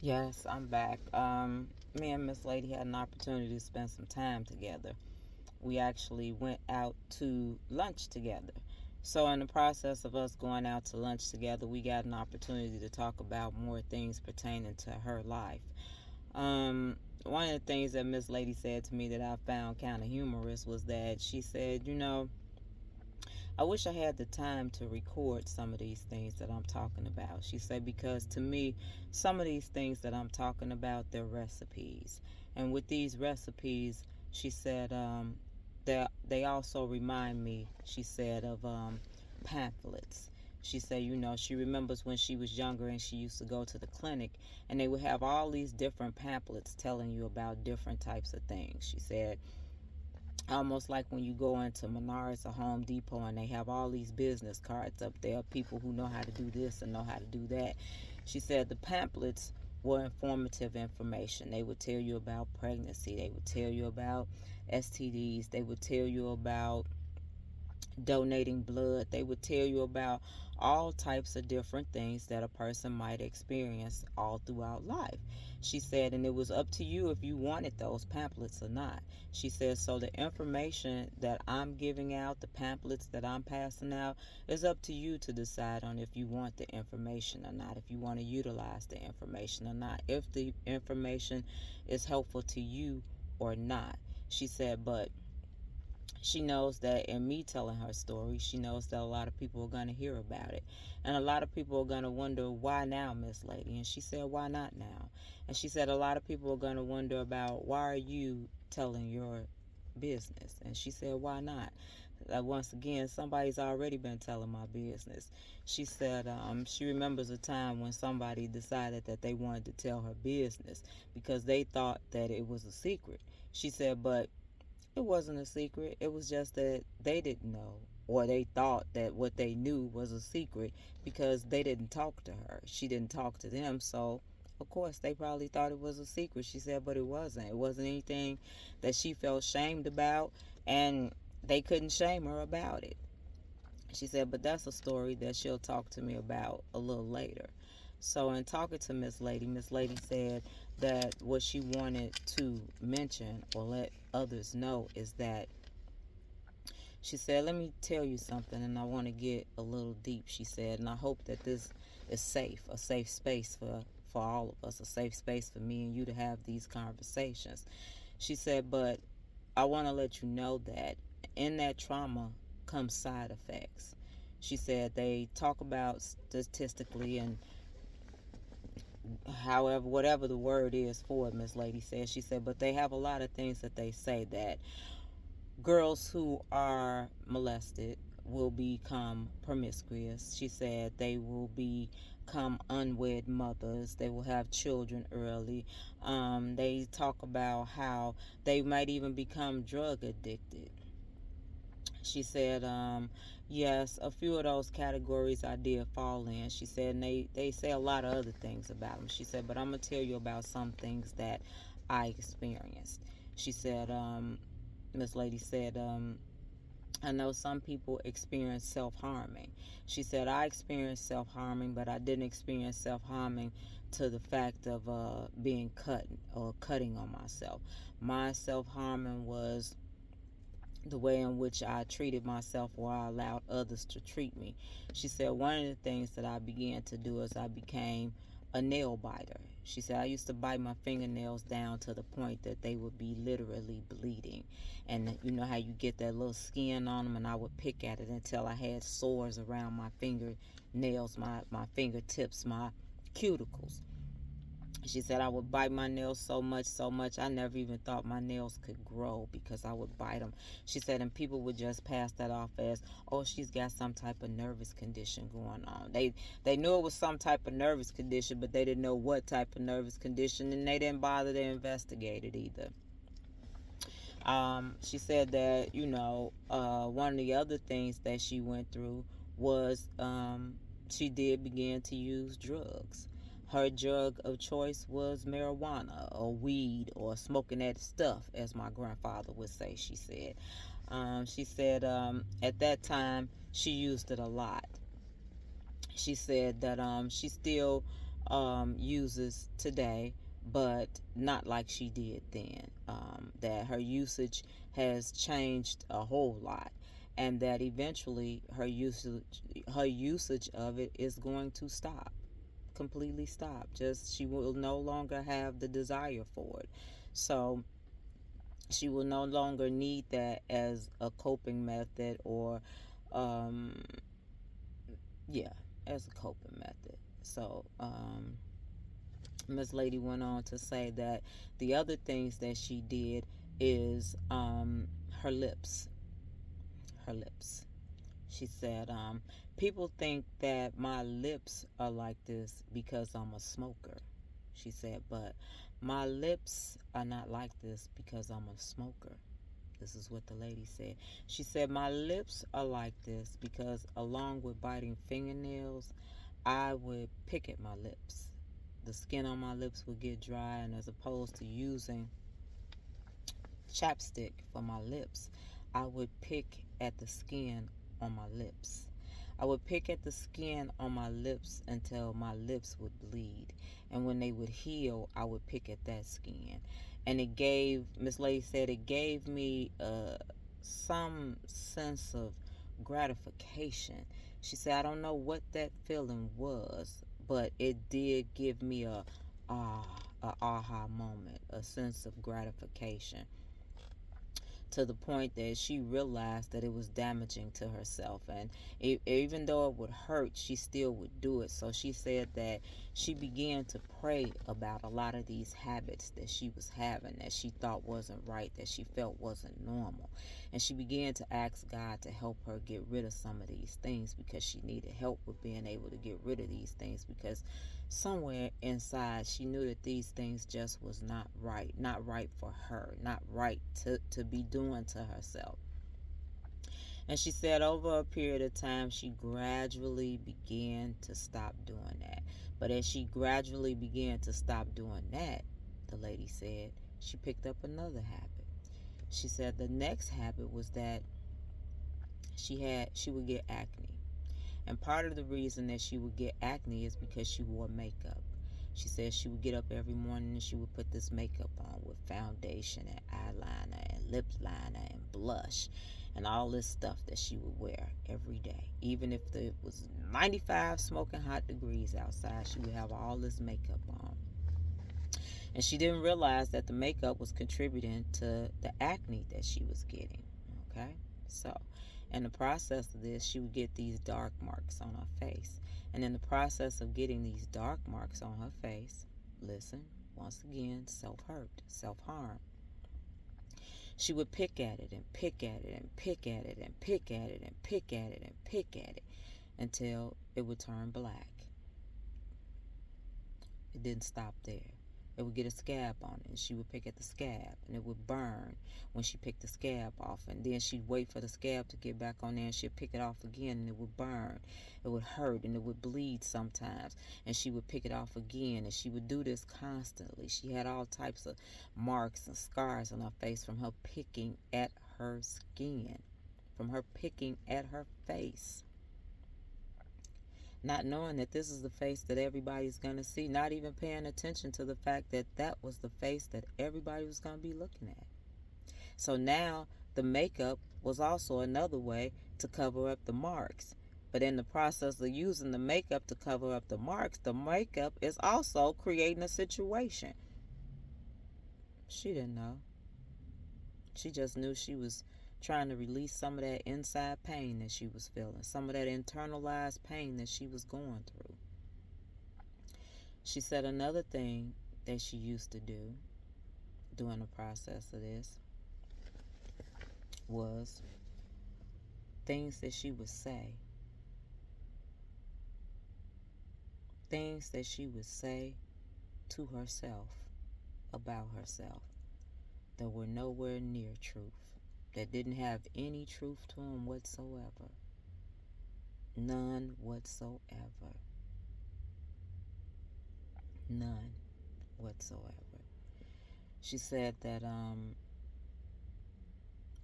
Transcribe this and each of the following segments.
Yes, I'm back. Me and Miss Lady had an opportunity to spend some time together. We actually went out to lunch together. So, in the process of us going out to lunch together, we got an opportunity to talk about more things pertaining to her life. One of the things that Miss Lady said to me that I found kind of humorous was that she said, I wish I had the time to record some of these things that I'm talking about. She said, because to me, some of these things that I'm talking about, they're recipes. And with these recipes, she said, they also remind me, she said, of pamphlets. She said, she remembers when she was younger and she used to go to the clinic and they would have all these different pamphlets telling you about different types of things. She said, almost like when you go into Menards or Home Depot and they have all these business cards up there, people who know how to do this and know how to do that. She said the pamphlets were informative information. They would tell you about pregnancy, they would tell you about STDs, they would tell you about donating blood. They would tell you about all types of different things that a person might experience all throughout life. She said, and it was up to you if you wanted those pamphlets or not. She said, so the information that I'm giving out, the pamphlets that I'm passing out, is up to you to decide on if you want the information or not, if you want to utilize the information or not, if the information is helpful to you or not. She said, but she knows that in me telling her story, she knows that a lot of people are going to hear about it. And a lot of people are going to wonder, why now, Miss Lady? And she said, why not now? And she said, a lot of people are going to wonder about, why are you telling your business? And she said, why not? Once again, somebody's already been telling my business. She said she remembers a time when somebody decided that they wanted to tell her business because they thought that it was a secret. She said, but it wasn't a secret. It was just that they didn't know, or they thought that what they knew was a secret because they didn't talk to her. She didn't talk to them, so of course they probably thought it was a secret. She said, but it wasn't. It wasn't anything that she felt shamed about, and they couldn't shame her about it. She said, but that's a story that she'll talk to me about a little later. So, in talking to Miss Lady said that what she wanted to mention or let others know is that she said, let me tell you something, and I want to get a little deep, she said, and I hope that this is safe, a safe space for all of us, a safe space for me and you to have these conversations. She said, but I want to let you know that in that trauma comes side effects. She said they talk about statistically and however, whatever the word is for it, Miss Lady said. She said, but they have a lot of things that they say that girls who are molested will become promiscuous. She said they will become unwed mothers. They will have children early. They talk about how they might even become drug addicted. She said, yes, a few of those categories I did fall in. She said, and they say a lot of other things about them. She said, but I'm going to tell you about some things that I experienced. She said, Miss Lady said, I know some people experience self harming. She said, I experienced self harming, but I didn't experience self harming to the fact of being cut or cutting on myself. My self harming was the way in which I treated myself or I allowed others to treat me. She said one of the things that I began to do is I became a nail biter. She said I used to bite my fingernails down to the point that they would be literally bleeding. And you know how you get that little skin on them, and I would pick at it until I had sores around my fingernails, my fingertips, my cuticles. She said I would bite my nails so much, I never even thought my nails could grow because I would bite them. She said, and people would just pass that off as, oh, she's got some type of nervous condition going on. They knew it was some type of nervous condition, but they didn't know what type of nervous condition, and they didn't bother to investigate it either. She said that, one of the other things that she went through was she did begin to use drugs. Her drug of choice was marijuana or weed or smoking that stuff, as my grandfather would say, she said at that time she used it a lot. She said that she still uses today, but not like she did then. That her usage has changed a whole lot, and that eventually her usage of it is going to stop, completely stop. Just she will no longer have the desire for it. So she will no longer need that as a coping method, or um yeah, as a coping method. So Miss Lady went on to say that the other things that she did is her lips. Her lips. She said, people think that my lips are like this because I'm a smoker. She said, but my lips are not like this because I'm a smoker. This is what the lady said. She said, my lips are like this because, along with biting fingernails, I would pick at my lips. The skin on my lips would get dry, and as opposed to using chapstick for my lips, I would pick at the skin on my lips. I would pick at the skin on my lips until my lips would bleed. And when they would heal, I would pick at that skin. And it gave, Miss Lady said, it gave me some sense of gratification. She said, I don't know what that feeling was, but it did give me ah, a aha moment, a sense of gratification, to the point that she realized that it was damaging to herself. And even though it would hurt, she still would do it. So she said that she began to pray about a lot of these habits that she was having, that she thought wasn't right, that she felt wasn't normal. And she began to ask God to help her get rid of some of these things, because she needed help with being able to get rid of these things, because somewhere inside she knew that these things just was not right for her, not right to be doing to herself. And she said over a period of time she gradually began to stop doing that. But as she gradually began to stop doing that, the lady said, she picked up another habit. She said the next habit was that she would get acne. And part of the reason that she would get acne is because she wore makeup. She said she would get up every morning and she would put this makeup on with foundation and eyeliner and lip liner and blush and all this stuff that she would wear every day. Even if it was 95 smoking hot degrees outside, she would have all this makeup on. And she didn't realize that the makeup was contributing to the acne that she was getting. Okay? So, in the process of this, she would get these dark marks on her face. And in the process of getting these dark marks on her face, listen, once again, self-hurt, self-harm. She would pick at it and pick at it and pick at it and pick at it and pick at it and pick at it until it would turn black. It didn't stop there. It would get a scab on it, and she would pick at the scab, and it would burn when she picked the scab off. And then she'd wait for the scab to get back on there, and she'd pick it off again, and it would burn. It would hurt, and it would bleed sometimes. And she would pick it off again, and she would do this constantly. She had all types of marks and scars on her face from her picking at her skin, from her picking at her face, not knowing that this is the face that everybody's going to see, not even paying attention to the fact that that was the face that everybody was going to be looking at. So now the makeup was also another way to cover up the marks. But in the process of using the makeup to cover up the marks, the makeup is also creating a situation. She didn't know. She just knew she was trying to release some of that inside pain that she was feeling, some of that internalized pain that she was going through. She said another thing that she used to do during the process of this was things that she would say. Things that she would say to herself about herself that were nowhere near truth, that didn't have any truth to them whatsoever. None whatsoever. None whatsoever. She said that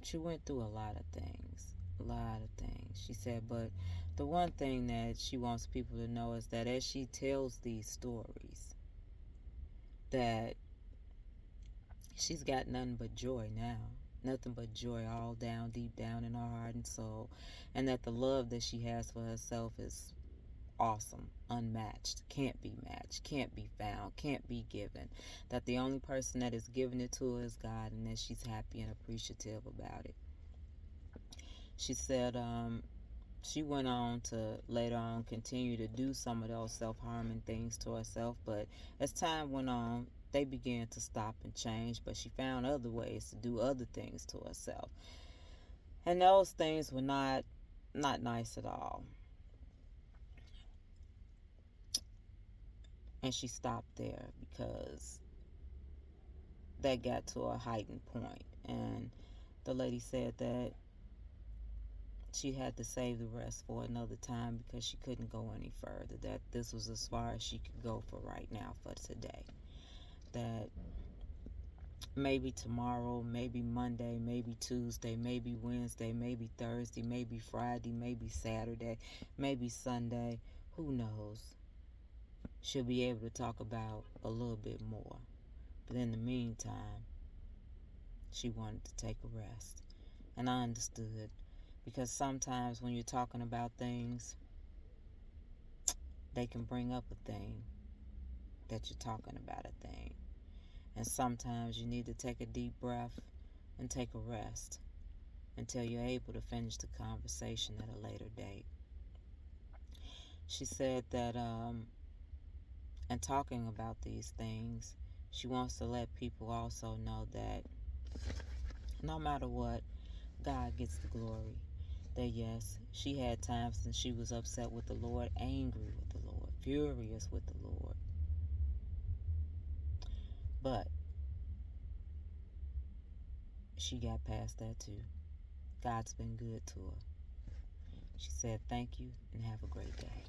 she went through a lot of things. A lot of things. She said, but the one thing that she wants people to know is that as she tells these stories, that she's got nothing but joy now. Nothing but joy all down, deep down in her heart and soul. And that the love that she has for herself is awesome, unmatched, can't be matched, can't be found, can't be given. That the only person that is giving it to her is God, and that she's happy and appreciative about it. She said she went on to later on continue to do some of those self-harming things to herself, but as time went on, they began to stop and change, but she found other ways to do other things to herself. And those things were not nice at all. And she stopped there because that got to a heightened point. And the lady said that she had to save the rest for another time because she couldn't go any further. That this was as far as she could go for right now, for today. That maybe tomorrow, maybe Monday, maybe Tuesday, maybe Wednesday, maybe Thursday, maybe Friday, maybe Saturday, maybe Sunday, who knows? She'll be able to talk about a little bit more. But in the meantime, she wanted to take a rest. And I understood, because sometimes when you're talking about things, they can bring up a thing that you're talking about a thing. And sometimes you need to take a deep breath and take a rest until you're able to finish the conversation at a later date. She said that in talking about these things, she wants to let people also know that no matter what, God gets the glory. That yes, she had times when she was upset with the Lord, angry with the Lord, furious with the Lord. But she got past that too. God's been good to her. She said thank you and have a great day.